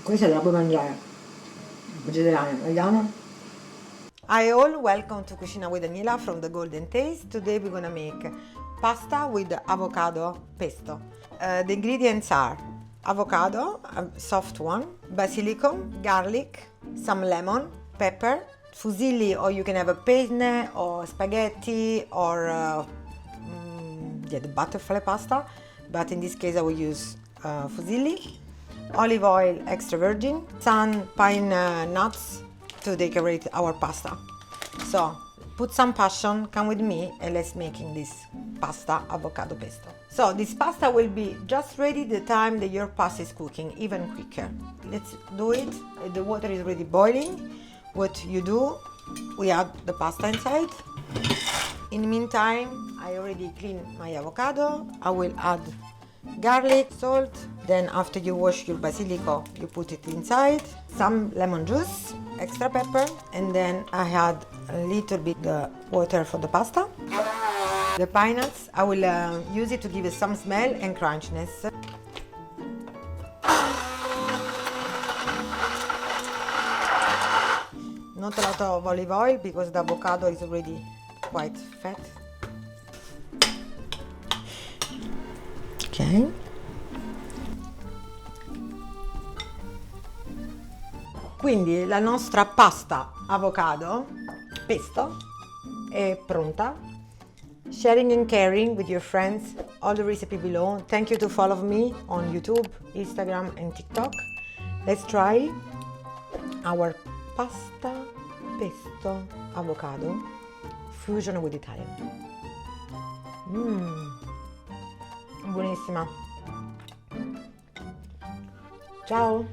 Questa la puoi mangiare vegetariana, vediamo. Hi all, welcome to Cucina with Daniela from the Golden Taste. Today we're gonna make pasta with avocado pesto. The ingredients are avocado, a soft one, basilicum, garlic, some lemon, pepper, fusilli, or you can have a penne or spaghetti or the butterfly pasta, but in this case I will use fusilli, olive oil extra virgin, some pine nuts to decorate our pasta. So put some passion, come with me and let's making this pasta avocado pesto. So this pasta will be just ready the time that your pasta is cooking, even quicker. Let's do it. The water is already boiling. What you do, we add the pasta inside. In the meantime, I already cleaned my avocado. I will add garlic, salt. Then after you wash your basilico, you put it inside. Some lemon juice, extra pepper, and then I add a little bit the water for the pasta. The pine nuts, I will use it to give it some smell and crunchiness. Not a lot of olive oil because the avocado is already quite fat. Ok. Quindi la nostra pasta avocado pesto è pronta. Sharing and caring with your friends, all the recipe below. Thank you to follow me on YouTube, Instagram and TikTok. Let's try our pasta pesto avocado fusion with Italian. Buonissima. Ciao!